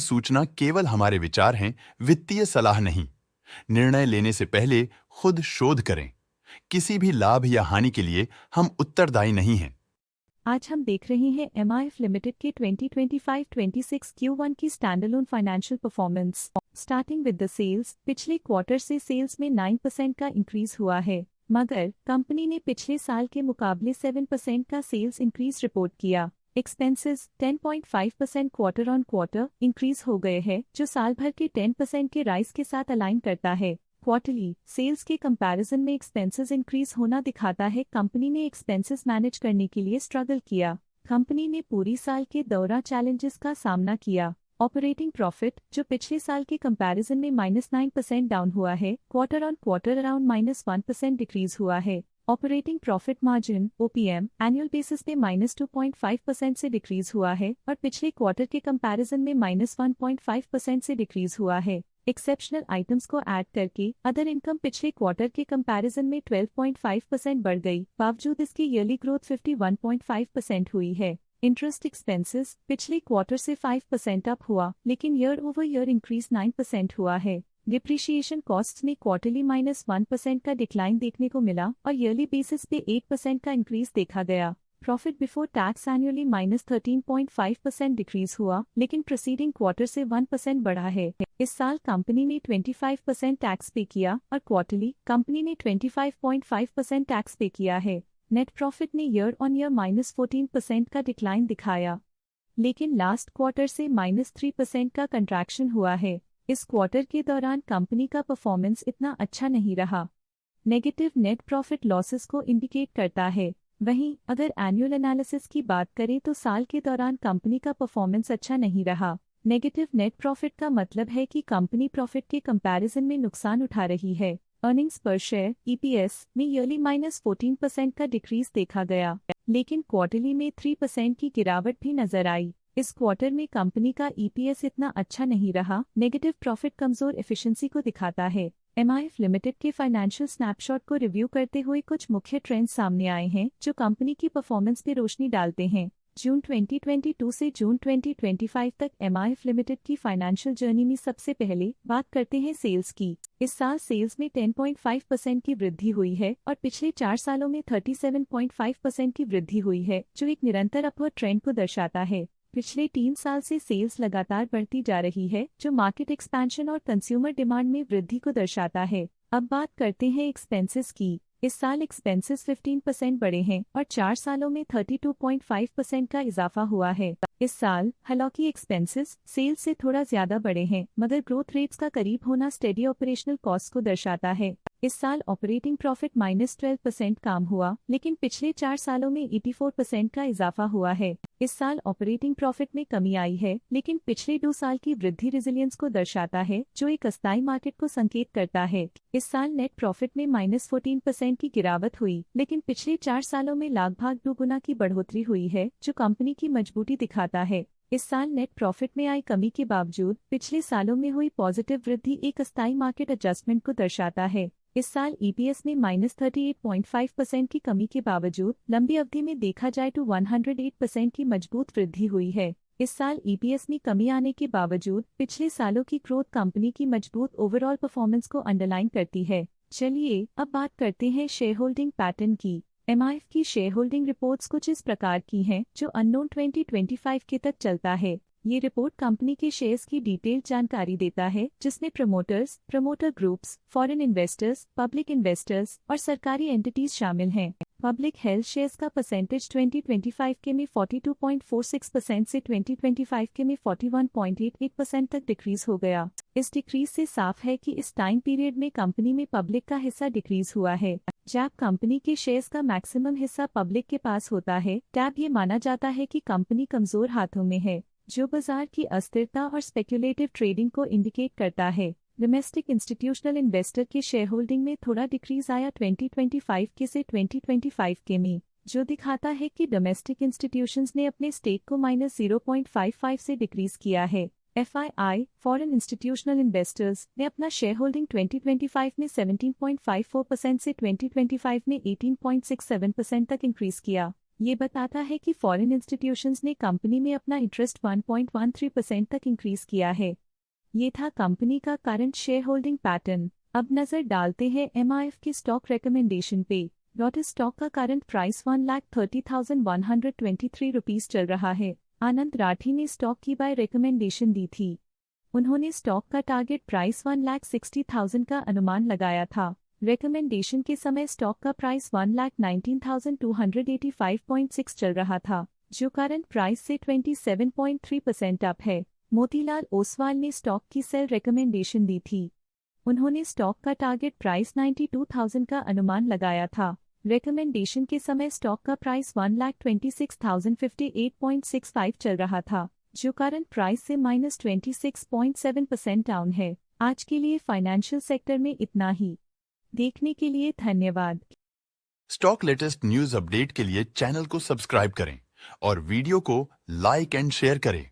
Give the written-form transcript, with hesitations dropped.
सूचना केवल हमारे विचार हैं, वित्तीय सलाह नहीं। निर्णय लेने से पहले खुद शोध करें। किसी भी लाभ या हानि के लिए हम उत्तरदायी नहीं हैं। आज हम देख रहे हैं एमआईएफ लिमिटेड के 2025-26 Q1 की standalone financial performance. Starting with the sales, पिछले क्वार्टर से सेल्स में 9% का इंक्रीज हुआ है, मगर कंपनी ने पिछले साल के मुकाबले 7% का सेल्स इंक्रीज रिपोर्ट किया। Expenses 10.5% quarter on quarter increase हो गए हैं, जो साल भर के 10% के राइज के साथ अलाइन करता है। क्वार्टरली सेल्स के कंपैरिजन में एक्सपेंसेस इंक्रीज होना दिखाता है कंपनी ने एक्सपेंसेस मैनेज करने के लिए स्ट्रगल किया। कंपनी ने पूरी साल के दौरान चैलेंजेस का सामना किया। ऑपरेटिंग प्रॉफिट, जो पिछले साल के कंपैरिजन में -9% डाउन हुआ है, quarter on quarter around -1% decrease हुआ है। Operating profit margin OPM annual basis पे -2.5% से डिक्रीज हुआ है और पिछले क्वार्टर के कंपैरिजन में -1.5% से डिक्रीज हुआ है। एक्सेप्शनल आइटम्स को ऐड करके अदर इनकम पिछले क्वार्टर के कंपैरिजन में 12.5% बढ़ गई, बावजूद इसकी ईयरली ग्रोथ 51.5% हुई है। इंटरेस्ट एक्सपेंसेस पिछले क्वार्टर से 5% अप हुआ, लेकिन ईयर ओवर ईयर इंक्रीज 9% हुआ है। डिप्रिशिएशन कॉस्ट्स में क्वार्टरली -1% का डिक्लाइन देखने को मिला और ईयरली बेसिस पे 8% का इंक्रीज देखा गया। Profit before tax annually -13.5% decrease हुआ, लेकिन प्रीसीडिंग क्वार्टर से 1% बढ़ा है। इस साल कंपनी ने 25% टैक्स पे किया और क्वार्टरली कंपनी ने 25.5% टैक्स पे किया है। नेट प्रॉफिट ने ईयर ऑन ईयर -14% का डिक्लाइन दिखाया, लेकिन लास्ट क्वार्टर से -3% का कंट्रैक्शन हुआ है। इस क्वार्टर के दौरान कंपनी का परफॉर्मेंस इतना अच्छा नहीं रहा। नेगेटिव नेट प्रॉफिट लॉसेस को इंडिकेट करता है। वहीं अगर एनुअल एनालिसिस की बात करें तो साल के दौरान कंपनी का परफॉर्मेंस अच्छा नहीं रहा। नेगेटिव नेट प्रॉफिट का मतलब है कि कंपनी प्रॉफिट के कंपैरिजन में नुकसान उठा रही है। अर्निंग्स पर शेयर EPS में ईयरली -14% का डिक्रीज देखा गया, लेकिन क्वार्टरली में 3% की गिरावट भी नजर आई। इस क्वार्टर में कंपनी का EPS इतना अच्छा नहीं रहा। नेगेटिव प्रॉफिट कमजोर एफिशिएंसी को दिखाता है। एमआईएफ लिमिटेड के फाइनेंशियल स्नैपशॉट को रिव्यू करते हुए कुछ मुख्य ट्रेंड्स सामने आए हैं जो कंपनी की परफॉर्मेंस पे रोशनी डालते हैं। जून 2022 से जून 2025 तक एमआईएफ लिमिटेड की फाइनेंशियल जर्नी में सबसे पहले बात करते हैं सेल्स की। इस साल सेल्स में 10.5% की वृद्धि हुई है और पिछले 4 सालों में 37.5% की वृद्धि हुई है, जो एक निरंतर अपवर्ड ट्रेंड को दर्शाता है। पिछले 3 साल से सेल्स लगातार बढ़ती जा रही है, जो मार्केट एक्सपेंशन और कंज्यूमर डिमांड में वृद्धि को दर्शाता है। अब बात करते हैं एक्सपेंसेस की। इस साल एक्सपेंसेस 15% बढ़े हैं और 4 सालों में 32.5% का इजाफा हुआ है। इस साल हालांकि एक्सपेंसेस सेल्स से थोड़ा ज्यादा बढ़े हैं, मगर ग्रोथ रेट्स का करीब होना स्टेडी ऑपरेशनल कॉस्ट को दर्शाता है। इस साल ऑपरेटिंग प्रॉफिट -12% काम हुआ, लेकिन पिछले 4 सालों में 84% का इजाफा हुआ है। इस साल ऑपरेटिंग प्रॉफिट में कमी आई है, लेकिन पिछले 2 साल की वृद्धि रेजिलियंस को दर्शाता है, जो एक अस्थायी मार्केट को संकेत करता है। इस साल नेट प्रॉफिट में -14% की गिरावट हुई, लेकिन पिछले 4 सालों में लगभग 2 गुना की बढ़ोतरी हुई है, जो कंपनी की मजबूती दिखाता है। इस साल नेट प्रॉफिट में आई कमी के बावजूद पिछले सालों में हुई पॉजिटिव वृद्धि एक अस्थायी मार्केट एडजस्टमेंट को दर्शाता है। इस साल EPS में -38.5% की कमी के बावजूद लंबी अवधि में देखा जाए तो 108% की मजबूत वृद्धि हुई है। इस साल EPS में कमी आने के बावजूद पिछले सालों की ग्रोथ कंपनी की मजबूत ओवरऑल परफॉर्मेंस को अंडरलाइन करती है। चलिए अब बात करते हैं शेयर होल्डिंग पैटर्न की। एमआईएफ की शेयर होल्डिंग रिपोर्ट्स कुछ इस प्रकार की हैं, जो अननोन 2025 के तक चलता है। ये रिपोर्ट कंपनी के शेयर्स की डिटेल्ड जानकारी देता है, जिसमें promoters, promoter groups, foreign investors, public investors और सरकारी एंटिटीज शामिल हैं। पब्लिक हेल्थ शेयर्स का परसेंटेज 2025 के में 42.46% से 2025 के में 41.88% तक डिक्रीज हो गया। इस डिक्रीज से साफ है कि इस टाइम पीरियड में कंपनी में पब्लिक का हिस्सा डिक्रीज हुआ है। जब कंपनी के शेयर्स का मैक्सिमम हिस्सा पब्लिक के पास होता है, तब ये माना जाता है कि कंपनी कमजोर हाथों में है, जो बाजार की अस्थिरता और स्पेक्युलेटिव ट्रेडिंग को इंडिकेट करता है। डोमेस्टिक इंस्टीट्यूशनल इन्वेस्टर के शेयर होल्डिंग में थोड़ा डिक्रीज आया 2025 के से 2025 के में, जो दिखाता है कि डोमेस्टिक इंस्टीट्यूशंस ने अपने स्टेक को -0.55 से डिक्रीज किया है। FII फॉरेन इंस्टीट्यूशनल इन्वेस्टर्स ने अपना शेयर होल्डिंग 2025 में 17.54% से 2025 में 18.67% तक इंक्रीज किया। ये बताता है कि फॉरेन इंस्टीट्यूशंस ने कंपनी में अपना इंटरेस्ट 1.13% तक इंक्रीज किया है। ये था कंपनी का करंट शेयर होल्डिंग पैटर्न। अब नजर डालते हैं MIF की स्टॉक रिकमेंडेशन पे। लोटस स्टॉक का करंट प्राइस 1,30,123 रुपीस चल रहा है। आनंद राठी ने स्टॉक की बाय रिकमेंडेशन दी थी। उन्होंने स्टॉक का टारगेट प्राइस 1,60,000 का अनुमान लगाया था। रिकमेंडेशन के समय स्टॉक का प्राइस 1,19,285.6 चल रहा था, जो करंट प्राइस से 27.3% अप है। मोतीलाल ओसवाल ने स्टॉक की सेल रिकमेंडेशन दी थी। उन्होंने स्टॉक का टारगेट प्राइस 92,000 का अनुमान लगाया था। रिकमेंडेशन के समय स्टॉक का प्राइस 1,26,058.65 चल रहा था, जो करंट प्राइस से -26.7% डाउन है। आज के लिए फाइनेंशियल सेक्टर में इतना ही। देखने के लिए धन्यवाद। स्टॉक लेटेस्ट न्यूज अपडेट के लिए चैनल को सब्सक्राइब करें और वीडियो को लाइक एंड शेयर करें।